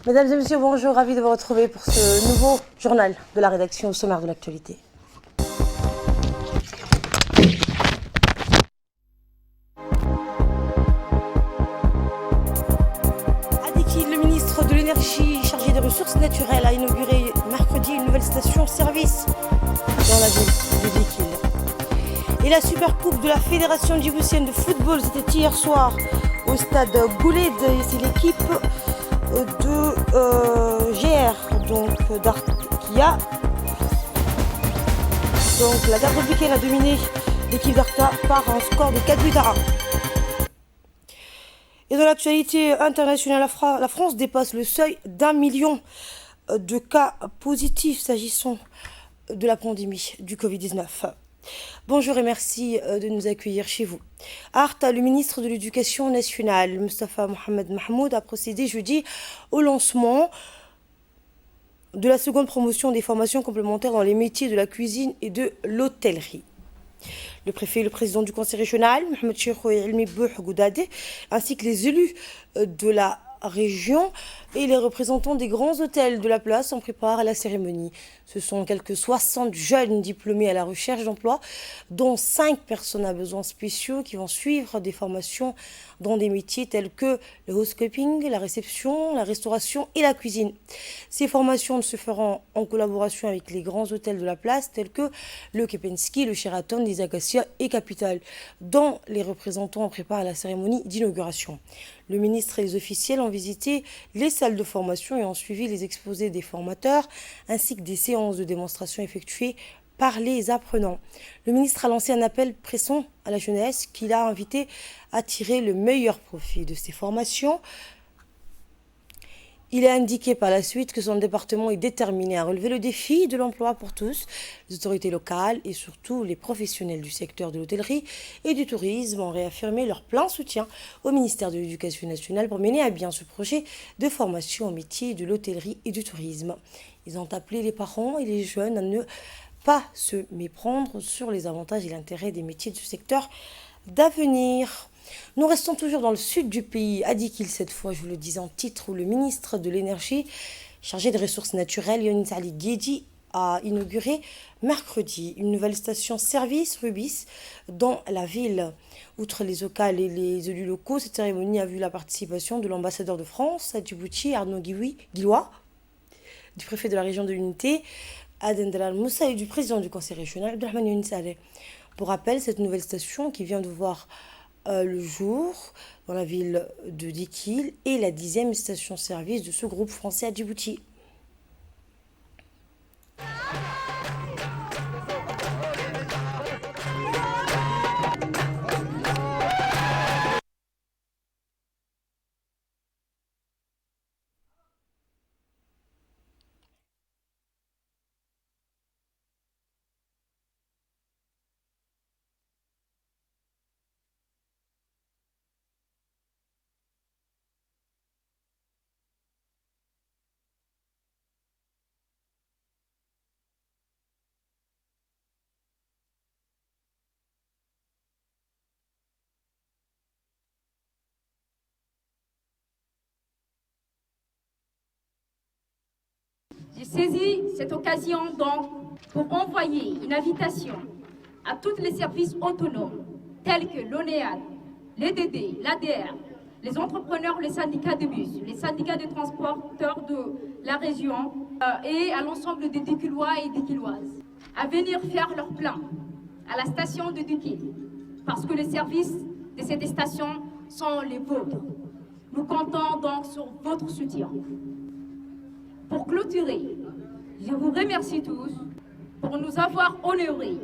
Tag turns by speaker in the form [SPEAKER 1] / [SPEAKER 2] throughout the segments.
[SPEAKER 1] Mesdames et messieurs, bonjour, ravi de vous retrouver pour ce nouveau journal de la rédaction au sommaire de l'actualité. Adikil, le ministre de l'énergie chargé des ressources naturelles, a inauguré mercredi une nouvelle station-service dans la ville de Dikil. Et la Super Coupe de la Fédération djiboutienne de football, c'était hier soir au stade Gouled. C'est l'équipe de GR, donc d'Arkia. Donc la garde républicaine a dominé l'équipe d'Arkia par un score de 4 buts à 1. Et dans l'actualité internationale, la France dépasse le seuil d'1 million de cas positifs s'agissant de la pandémie du Covid-19. Bonjour et merci de nous accueillir chez vous. À Arta, le ministre de l'Éducation nationale, Moustapha Mohamed Mahmoud, a procédé jeudi au lancement de la seconde promotion des formations complémentaires dans les métiers de la cuisine et de l'hôtellerie. Le préfet et le président du conseil régional, Mohamed Cheikhou et Elmi Bouh-Goudade, ainsi que les élus de la région et les représentants des grands hôtels de la place en préparent la cérémonie. Ce sont quelques 60 jeunes diplômés à la recherche d'emploi, dont 5 personnes à besoins spéciaux qui vont suivre des formations dans des métiers tels que le housekeeping, la réception, la restauration et la cuisine. Ces formations se feront en collaboration avec les grands hôtels de la place tels que le Kempinski, le Sheraton, les Acacias et Capital, dont les représentants préparent la cérémonie d'inauguration. Le ministre et les officiels ont visité les salles de formation et ont suivi les exposés des formateurs ainsi que des séances de démonstration effectuées par les apprenants. Le ministre a lancé un appel pressant à la jeunesse qu'il a invité à tirer le meilleur profit de ces formations. Il a indiqué par la suite que son département est déterminé à relever le défi de l'emploi pour tous. Les autorités locales et surtout les professionnels du secteur de l'hôtellerie et du tourisme ont réaffirmé leur plein soutien au ministère de l'Éducation nationale pour mener à bien ce projet de formation au métier de l'hôtellerie et du tourisme. Ils ont appelé les parents et les jeunes à ne pas se méprendre sur les avantages et l'intérêt des métiers de ce secteur d'avenir. Nous restons toujours dans le sud du pays, à Dikil cette fois, je vous le disais en titre, où le ministre de l'énergie chargé des ressources naturelles, Younis Ali Guédi, a inauguré mercredi une nouvelle station-service Rubis dans la ville. Outre les locales et les élus locaux, cette cérémonie a vu la participation de l'ambassadeur de France à Djibouti, Arnaud Guillois, du préfet de la région de l'Unité, Aden Dalal Moussa, et du président du conseil régional, Abdelrahman Younis Ali. Pour rappel, cette nouvelle station qui vient de voir le jour dans la ville de Dikil est la 10e station-service de ce groupe français à Djibouti.
[SPEAKER 2] J'ai saisi cette occasion donc pour envoyer une invitation à tous les services autonomes tels que l'ONEAD, l'EDD, l'ADR, les entrepreneurs, les syndicats de bus, les syndicats de transporteurs de la région et à l'ensemble des Dikilois et Dikiloises à venir faire leur plein à la station de Dikil parce que les services de cette station sont les vôtres. Nous comptons donc sur votre soutien. Pour clôturer, je vous remercie tous pour nous avoir honorés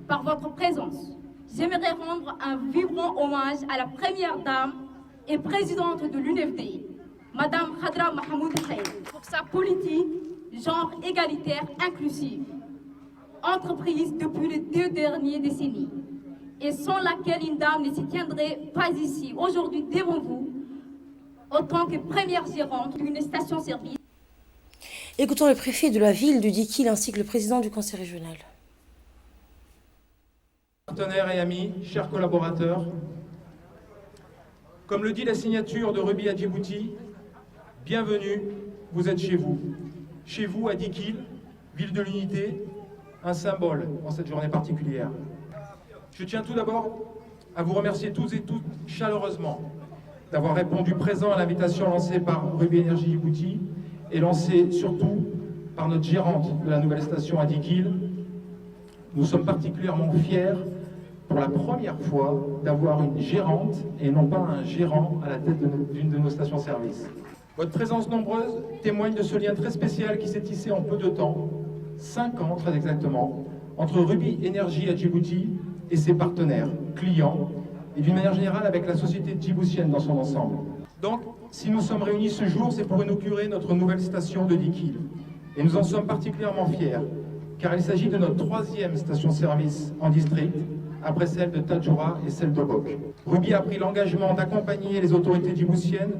[SPEAKER 2] par votre présence. J'aimerais rendre un vibrant hommage à la première dame et présidente de l'UNFD, Madame Khadra Mahmoud Khaïr, pour sa politique genre égalitaire inclusive, entreprise depuis les 2 dernières décennies, et sans laquelle une dame ne se tiendrait pas ici, aujourd'hui devant vous, en tant que première gérante d'une station-service.
[SPEAKER 1] Écoutons le préfet de la ville de Dikil ainsi que le président du conseil régional.
[SPEAKER 3] Partenaires et amis, chers collaborateurs, comme le dit la signature de Ruby à Djibouti, bienvenue vous êtes chez vous. Chez vous, à Dikil, ville de l'unité, un symbole en cette journée particulière. Je tiens tout d'abord à vous remercier tous et toutes chaleureusement d'avoir répondu présent à l'invitation lancée par Ruby Energy Djibouti et lancée surtout par notre gérante de la nouvelle station à Dikil. Nous sommes particulièrement fiers pour la première fois d'avoir une gérante et non pas un gérant à la tête d'une de nos stations-service. Votre présence nombreuse témoigne de ce lien très spécial qui s'est tissé en peu de temps, 5 ans très exactement, entre Ruby Energy à Djibouti et ses partenaires, clients, et d'une manière générale avec la société djiboutienne dans son ensemble. Donc, si nous sommes réunis ce jour, c'est pour inaugurer notre nouvelle station de Dikil. Et nous en sommes particulièrement fiers, car il s'agit de notre 3e station-service en district, après celle de Tadjoura et celle d'Obok. Ruby a pris l'engagement d'accompagner les autorités djiboutiennes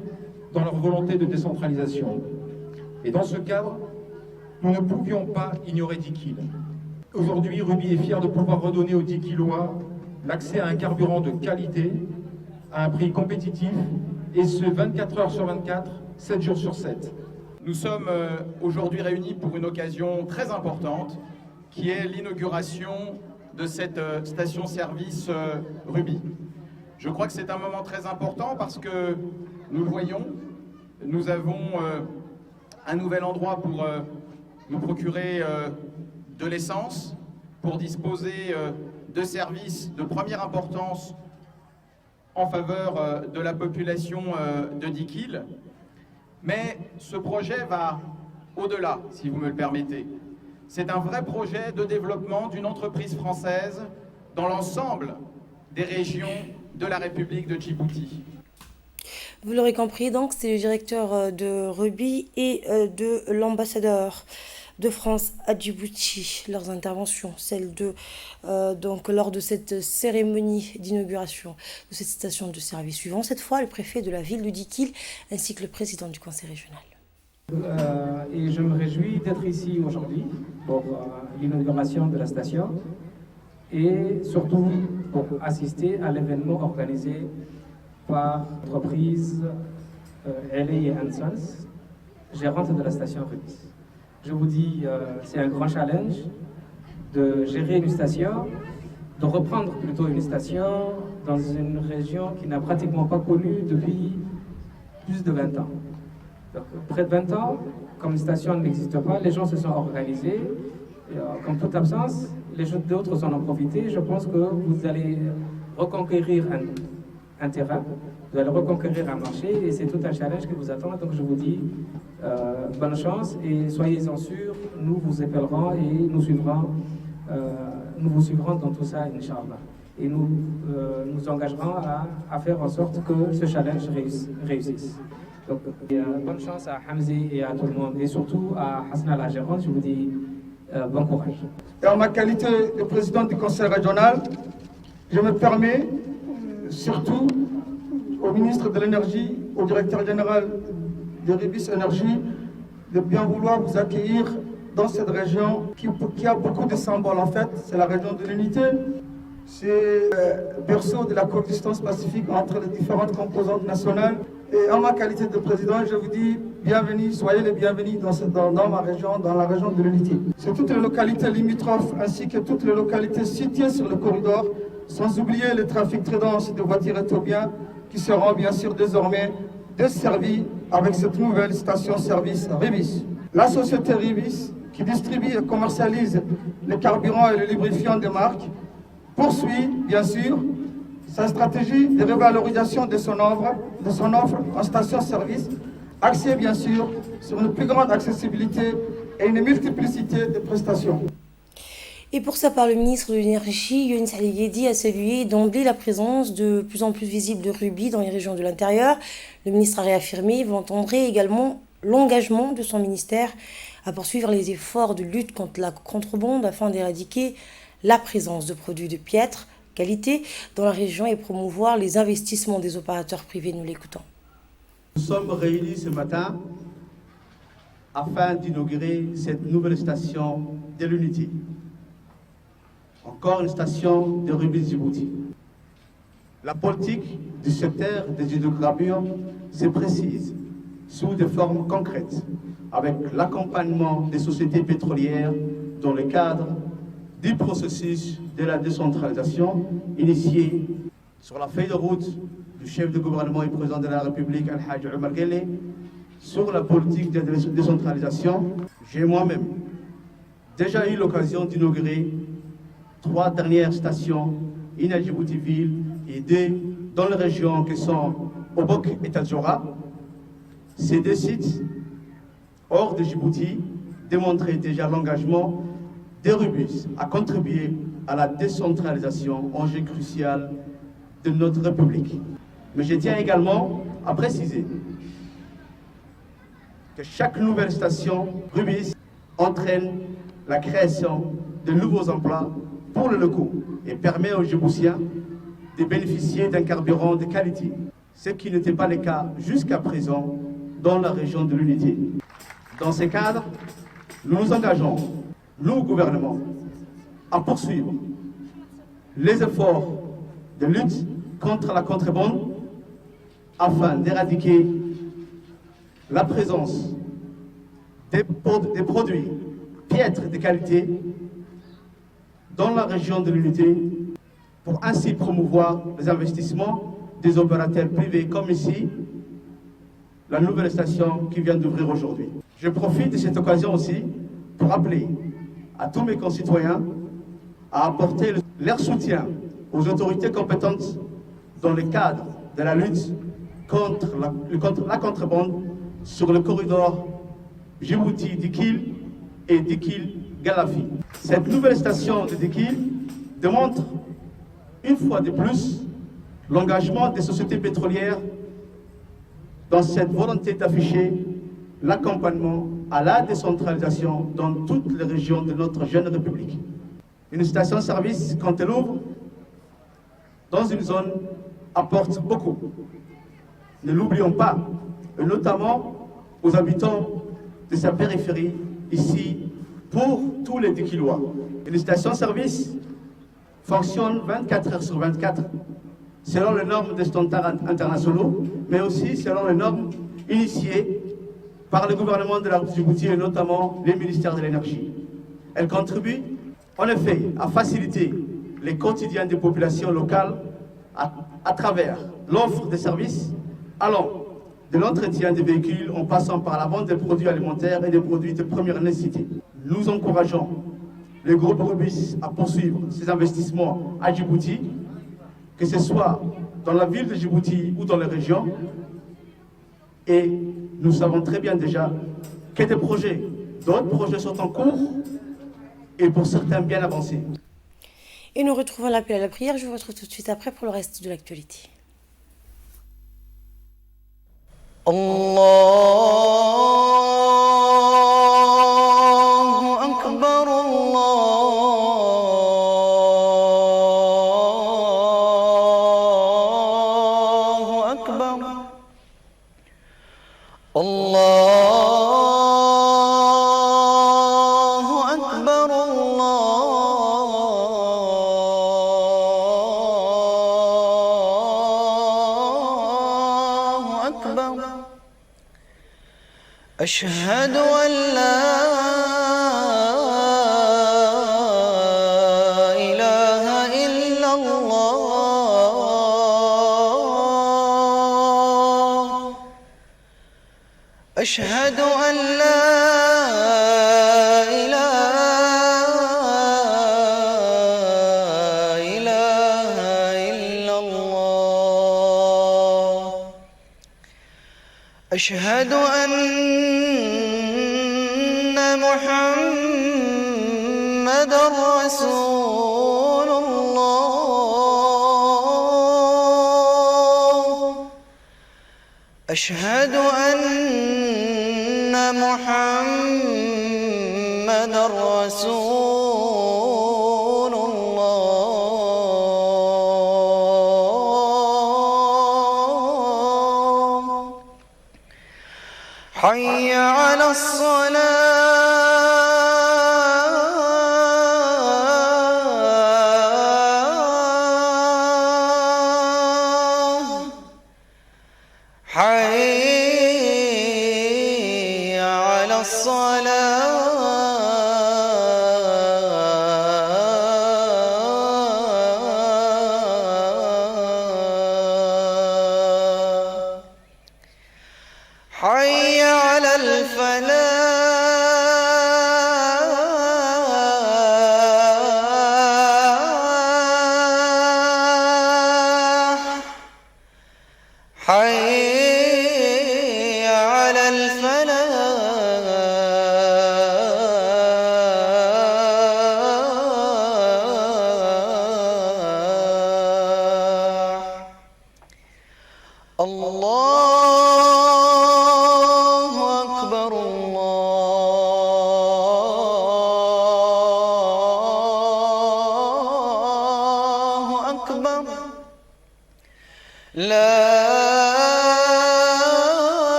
[SPEAKER 3] dans leur volonté de décentralisation. Et dans ce cadre, nous ne pouvions pas ignorer Dikil. Aujourd'hui, Ruby est fier de pouvoir redonner aux Dikilois l'accès à un carburant de qualité, à un prix compétitif, et ce 24 heures sur 24, 7 jours sur 7.
[SPEAKER 4] Nous sommes aujourd'hui réunis pour une occasion très importante, qui est l'inauguration de cette station-service Ruby. Je crois que c'est un moment très important parce que, nous le voyons, nous avons un nouvel endroit pour nous procurer de l'essence, pour disposer de services de première importance en faveur de la population de Dikil. Mais ce projet va au-delà, si vous me le permettez. C'est un vrai projet de développement d'une entreprise française dans l'ensemble des régions de la République de Djibouti.
[SPEAKER 1] Vous l'aurez compris, donc, c'est le directeur de Ruby et de l'ambassadeur de France à Djibouti, leurs interventions, celle de donc lors de cette cérémonie d'inauguration de cette station de service. Suivant cette fois le préfet de la ville de Dikil ainsi que le président du conseil régional.
[SPEAKER 5] Et je me réjouis d'être ici aujourd'hui pour l'inauguration de la station et surtout pour assister à l'événement organisé par l'entreprise L.A. & Sons, gérante de la station Ruby. Je vous dis, c'est un grand challenge de gérer une station, de reprendre plutôt une station dans une région qui n'a pratiquement pas connu depuis plus de 20 ans. Donc, près de 20 ans, comme une station n'existe pas, les gens se sont organisés. Et, comme toute absence, les d'autres en ont profité. Je pense que vous allez reconquérir un terrain, vous allez reconquérir un marché et c'est tout un challenge qui vous attend. Donc je vous dis bonne chance et soyez-en sûrs, nous vous épaulerons et nous vous suivrons dans tout ça, Inch'Allah. Et nous nous engagerons à faire en sorte que ce challenge réussisse. Donc bonne chance à Hamzi et à tout le monde et surtout à Hasna la gérante, je vous dis bon courage.
[SPEAKER 6] Et en ma qualité de président du conseil régional, je me permets surtout au ministre de l'énergie, au directeur général de Rubis Énergie, de bien vouloir vous accueillir dans cette région qui a beaucoup de symboles en fait. C'est la région de l'unité, c'est le berceau de la coexistence pacifique entre les différentes composantes nationales. Et en ma qualité de président, je vous dis bienvenue, soyez les bienvenus dans ma région, dans la région de l'unité. C'est toutes les localités limitrophes ainsi que toutes les localités situées sur le corridor, sans oublier les trafics très denses de voitures et de biens qui seront bien sûr désormais desservis avec cette nouvelle station-service Rubis. La société Rubis, qui distribue et commercialise les carburants et les lubrifiants des marques, poursuit bien sûr sa stratégie de revalorisation de son offre en station-service, axée bien sûr sur une plus grande accessibilité et une multiplicité de prestations.
[SPEAKER 1] Et pour sa part, le ministre de l'Énergie, Younis Ali Guedi, a salué d'emblée la présence de plus en plus visible de Ruby dans les régions de l'intérieur. Le ministre a réaffirmé, vous entendrez également l'engagement de son ministère à poursuivre les efforts de lutte contre la contrebande afin d'éradiquer la présence de produits de piètre qualité dans la région et promouvoir les investissements des opérateurs privés. Nous l'écoutons.
[SPEAKER 7] Nous sommes réunis ce matin afin d'inaugurer cette nouvelle station de l'unité. Encore une station de Rubis Djibouti. La politique du secteur des hydrocarbures se précise sous des formes concrètes avec l'accompagnement des sociétés pétrolières dans le cadre du processus de la décentralisation initié sur la feuille de route du chef de gouvernement et président de la République, Al-Hajj Omar Guelleh, sur la politique de décentralisation. J'ai moi-même déjà eu l'occasion d'inaugurer 3 dernières stations, une à Djibouti-Ville et 2 dans les régions qui sont Obok et Tadjoura. Ces 2 sites, hors de Djibouti, démontraient déjà l'engagement des Rubis à contribuer à la décentralisation, enjeu crucial de notre République. Mais je tiens également à préciser que chaque nouvelle station Rubis entraîne la création de nouveaux emplois pour les locaux et permet aux Djiboutiens de bénéficier d'un carburant de qualité, ce qui n'était pas le cas jusqu'à présent dans la région de l'Unité. Dans ce cadre, nous nous engageons, nous, gouvernement, à poursuivre les efforts de lutte contre la contrebande afin d'éradiquer la présence des produits piètres de qualité dans la région de l'Unité pour ainsi promouvoir les investissements des opérateurs privés comme ici, la nouvelle station qui vient d'ouvrir aujourd'hui. Je profite de cette occasion aussi pour appeler à tous mes concitoyens à apporter leur soutien aux autorités compétentes dans le cadre de la lutte contre la contrebande sur le corridor Djibouti-Dikil et Dikil-Galafi. Cette nouvelle station de Dikil démontre une fois de plus l'engagement des sociétés pétrolières dans cette volonté d'afficher l'accompagnement à la décentralisation dans toutes les régions de notre jeune République. Une station-service, quand elle ouvre dans une zone, apporte beaucoup. Ne l'oublions pas, et notamment aux habitants de sa périphérie, ici, pour tous les Dikilois. Une station-service fonctionne 24 heures sur 24, selon les normes des standards internationaux, mais aussi selon les normes initiées par le gouvernement de la Djibouti et notamment les ministères de l'énergie. Elle contribue en effet à faciliter les quotidiens des populations locales à travers l'offre de services allant de l'entretien des véhicules en passant par la vente des produits alimentaires et des produits de première nécessité. Nous encourageons le groupe Rubis à poursuivre ses investissements à Djibouti, que ce soit dans la ville de Djibouti ou dans les régions. Et nous savons très bien déjà que d'autres projets sont en cours et pour certains bien avancés.
[SPEAKER 1] Et nous retrouvons l'appel à la prière. Je vous retrouve tout de suite après pour le reste de l'actualité.
[SPEAKER 8] Allahu Akbar, Allahu Akbar, Allahu Akbar, Allahu Akbar. أشهد أن لا إله إلا الله أشهد أن لا إله إلا الله أشهد أن محمد رسول الله أشهد أن محمد رسول الله حي على الصلاة حي على الصلاة حي على الفلاح حي على الفلاح الله أكبر الله أكبر لا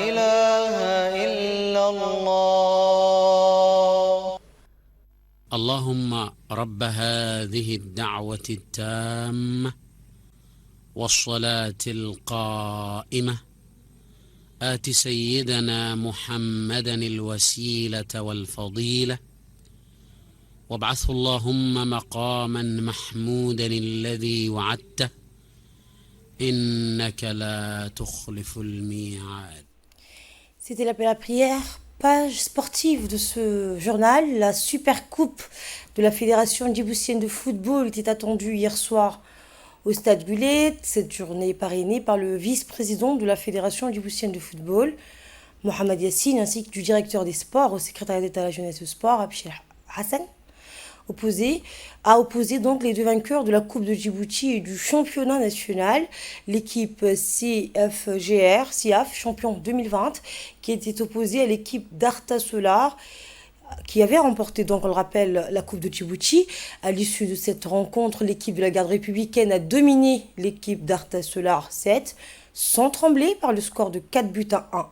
[SPEAKER 8] إله إلا الله.
[SPEAKER 9] اللهم رب هذه الدعوة التامة والصلاة القائمة آت سيدنا محمدا الوسيلة والفضيلة وابعثه اللهم مقاما محمودا الذي وعدته إنك لا تخلف الميعاد.
[SPEAKER 1] C'était l'appel à prière, page sportive de ce journal. La Super Coupe de la Fédération djiboutienne de football était attendue hier soir au Stade Gullet. Cette journée est parrainée par le vice-président de la Fédération djiboutienne de football, Mohamed Yassine, ainsi que du directeur des sports au secrétariat d'État à la jeunesse et au sport, Abshir Hassan, a opposé donc les deux vainqueurs de la Coupe de Djibouti et du championnat national, l'équipe CIAF, champion 2020, qui était opposée à l'équipe d'Arta Solar, qui avait remporté, donc on le rappelle, la Coupe de Djibouti. À l'issue de cette rencontre, l'équipe de la garde républicaine a dominé l'équipe d'Arta Solar 7, sans trembler par le score de 4 buts à 1.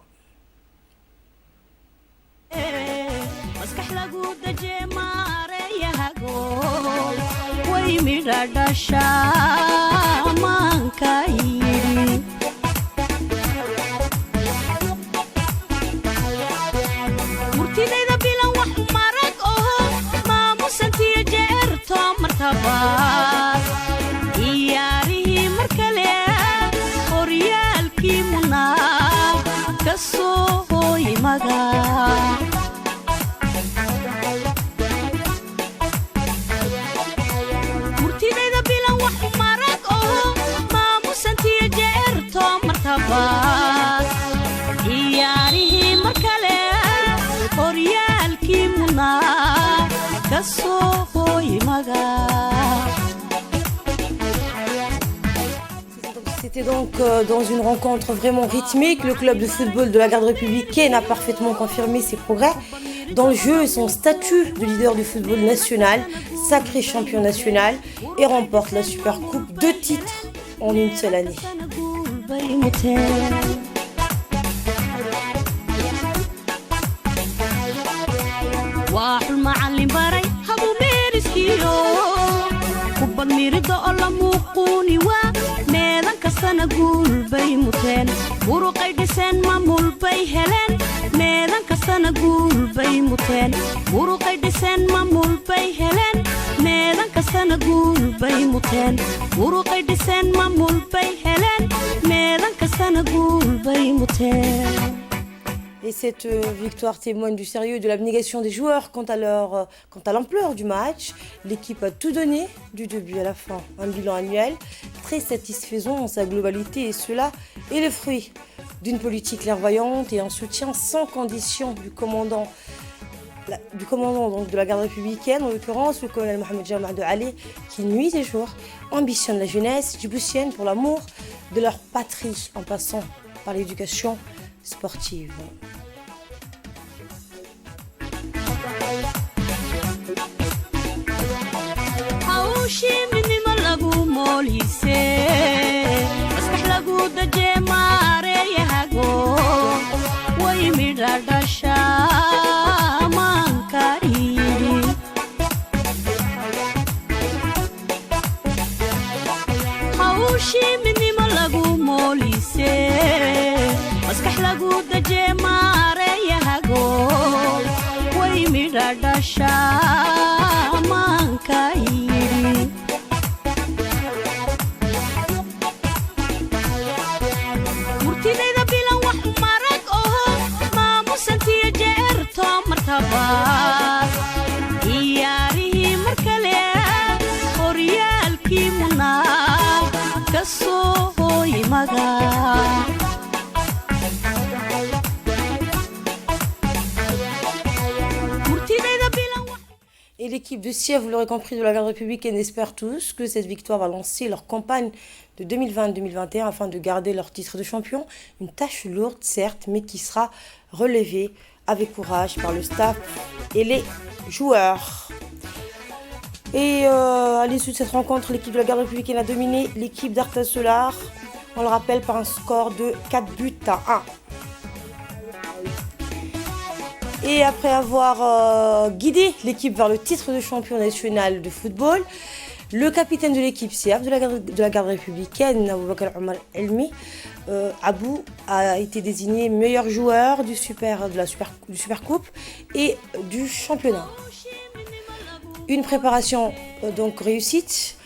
[SPEAKER 10] ciyaarihii mar kale horyaalkii munaa ka soo hooyimaga murtidayda bilan wax marag oo maamusantiyo jeerto martabaad ciyaarihii mar kale horyaalkii munaa ka soo hooyimaga.
[SPEAKER 1] C'était donc dans une rencontre vraiment rythmique. Le club de football de la garde républicaine a parfaitement confirmé ses progrès dans le jeu et son statut de leader du football national, sacré champion national, et remporte la Super Coupe, 2 titres en une seule année.
[SPEAKER 10] sana guul bay muteen muruqay dhiseen maamul bay heleen meedan kastana guul bay muteen muruqay dhiseen maamul bay heleen meedan kastana guul bay muteen muruqay dhiseen maamul bay heleen meedan kastana guul bay muteen.
[SPEAKER 1] Et cette victoire témoigne du sérieux et de l'abnégation des joueurs quant à l'ampleur du match. L'équipe a tout donné du début à la fin. Un bilan annuel très satisfaisant en sa globalité, et cela est le fruit d'une politique clairvoyante et un soutien sans condition du commandant donc de la garde républicaine, en l'occurrence le colonel Mohamed Jamal de Ali, qui nuit et jour ambitionne la jeunesse djiboutienne pour l'amour de leur patrie en passant par l'éducation sportive.
[SPEAKER 10] Haushi minima lagu molise midha dhasha maanka yidhi murtidayda bilan wax marag oho maamusantiyo jeerto martaba ciyaarihii mar kale horyaalkii munaa ka soo hooy magaa
[SPEAKER 1] Et l'équipe de Siev, vous l'aurez compris, de la garde républicaine espère tous que cette victoire va lancer leur campagne de 2020-2021 afin de garder leur titre de champion. Une tâche lourde, certes, mais qui sera relevée avec courage par le staff et les joueurs. Et à l'issue de cette rencontre, l'équipe de la garde républicaine a dominé l'équipe d'Arta Solar, on le rappelle, par un score de 4-1. Et après avoir guidé l'équipe vers le titre de champion national de football, le capitaine de l'équipe SIAF de la garde républicaine, Aboubakar Omar Elmi, Abou, a été désigné meilleur joueur du Supercoupe et du championnat. Une préparation donc réussite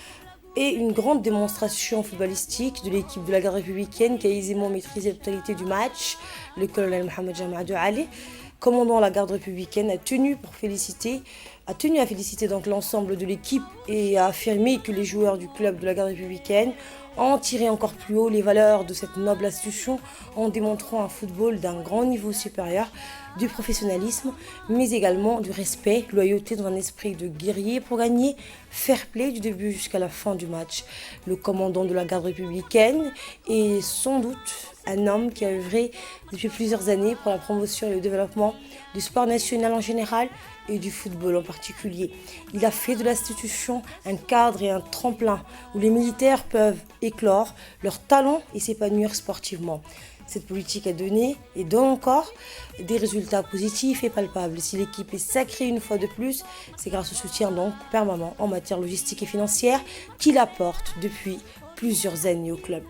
[SPEAKER 1] et une grande démonstration footballistique de l'équipe de la garde républicaine qui a aisément maîtrisé la totalité du match. Le colonel Mohamed Jamadou Ali, commandant la garde républicaine, a tenu à féliciter donc l'ensemble de l'équipe et à affirmer que les joueurs du club de la garde républicaine ont tiré encore plus haut les valeurs de cette noble institution en démontrant un football d'un grand niveau supérieur, du professionnalisme, mais également du respect, loyauté dans un esprit de guerrier pour gagner, fair play du début jusqu'à la fin du match. Le commandant de la garde républicaine est sans doute un homme qui a œuvré depuis plusieurs années pour la promotion et le développement du sport national en général et du football en particulier. Il a fait de l'institution un cadre et un tremplin où les militaires peuvent éclore leur talent et s'épanouir sportivement. Cette politique a donné et donne encore des résultats positifs et palpables. Si l'équipe est sacrée une fois de plus, c'est grâce au soutien donc permanent en matière logistique et financière qu'il apporte depuis plusieurs années au club.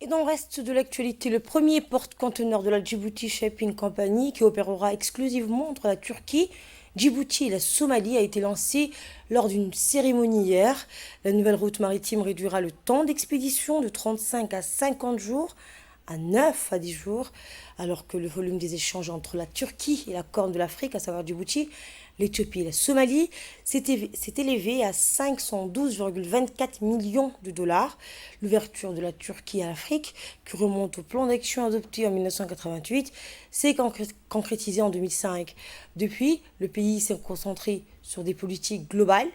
[SPEAKER 1] Et dans le reste de l'actualité, le premier porte-conteneur de la Djibouti Shipping Company qui opérera exclusivement entre la Turquie, Djibouti et la Somalie a été lancé lors d'une cérémonie hier. La nouvelle route maritime réduira le temps d'expédition de 35 à 50 jours à 9 à 10 jours, alors que le volume des échanges entre la Turquie et la Corne de l'Afrique, à savoir Djibouti, l'Éthiopie et la Somalie, s'est élevé à 512,24 millions de dollars. L'ouverture de la Turquie à l'Afrique, qui remonte au plan d'action adopté en 1988, s'est concrétisée en 2005. Depuis, le pays s'est concentré sur des politiques globales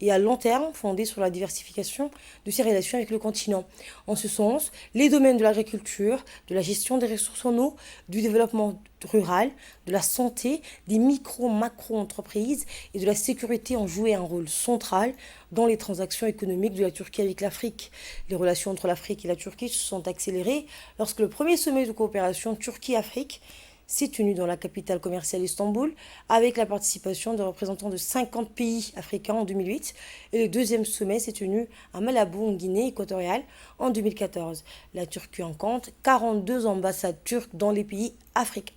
[SPEAKER 1] et à long terme fondées sur la diversification de ses relations avec le continent. En ce sens, les domaines de l'agriculture, de la gestion des ressources en eau, du développement rural, de la santé, des micro-macro-entreprises et de la sécurité ont joué un rôle central dans les transactions économiques de la Turquie avec l'Afrique. Les relations entre l'Afrique et la Turquie se sont accélérées lorsque le premier sommet de coopération Turquie-Afrique s'est tenu dans la capitale commerciale Istanbul avec la participation de représentants de 50 pays africains en 2008 et le deuxième sommet s'est tenu à Malabo en Guinée équatoriale en 2014. La Turquie en compte 42 ambassades turques dans les pays africains.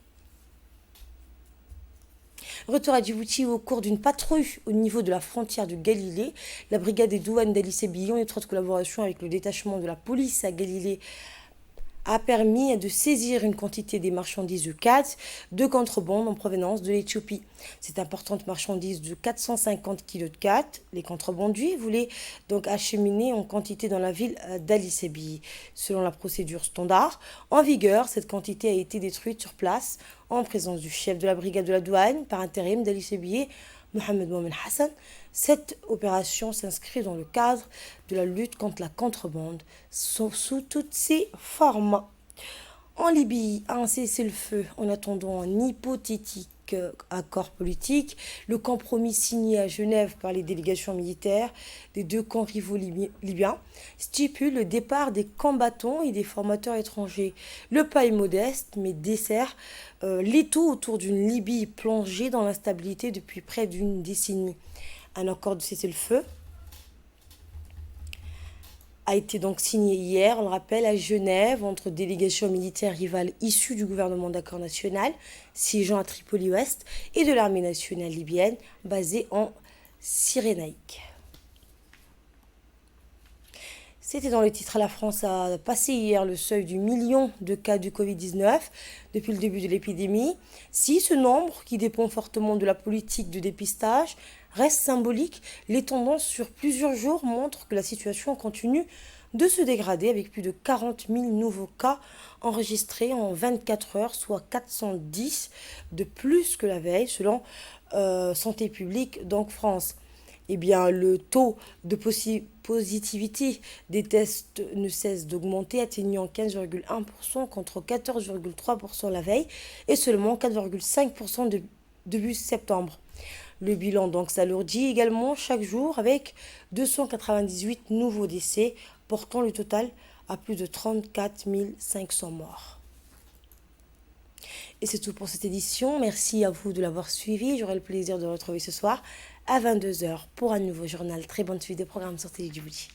[SPEAKER 1] Retour à Djibouti au cours d'une patrouille au niveau de la frontière de Galilée. La brigade des douanes d'Ali Sébilly, en étroite collaboration avec le détachement de la police à Galilée, a permis de saisir une quantité des marchandises de khat de contrebande en provenance de l'Éthiopie. Cette importante marchandise de 450 kg de khat, les contrebandiers voulaient donc acheminer en quantité dans la ville d'Ali Sébilly. Selon la procédure standard en vigueur, cette quantité a été détruite sur place en présence du chef de la brigade de la douane par intérim d'Ali Sébilly, Mohamed Mohamed Hassan. Cette opération s'inscrit dans le cadre de la lutte contre la contrebande sous toutes ses formes. En Libye, un cessez-le-feu en attendant un hypothétique accord politique, le compromis signé à Genève par les délégations militaires des deux camps rivaux libyens stipule le départ des combattants et des formateurs étrangers. Le pas est modeste, mais dessert l'étau autour d'une Libye plongée dans l'instabilité depuis près d'une décennie. Un accord de cessez-le-feu a été donc signé hier, on le rappelle, à Genève, entre délégations militaires rivales issues du gouvernement d'accord national, siégeant à Tripoli-Ouest, et de l'armée nationale libyenne, basée en Cyrénaïque. C'était dans le titre. La France a passé hier le seuil du million de cas du Covid-19 depuis le début de l'épidémie. Si ce nombre, qui dépend fortement de la politique de dépistage, reste symbolique, les tendances sur plusieurs jours montrent que la situation continue de se dégrader avec plus de 40 000 nouveaux cas enregistrés en 24 heures, soit 410 de plus que la veille, selon Santé publique, donc France. Eh bien, le taux de positivité des tests ne cesse d'augmenter, atteignant 15,1% contre 14,3% la veille et seulement 4,5% début septembre. Le bilan donc s'alourdit également chaque jour avec 298 nouveaux décès, portant le total à plus de 34 500 morts. Et c'est tout pour cette édition. Merci à vous de l'avoir suivi. J'aurai le plaisir de vous retrouver ce soir à 22h pour un nouveau journal. Très bonne suite des programmes sur Télé Djibouti.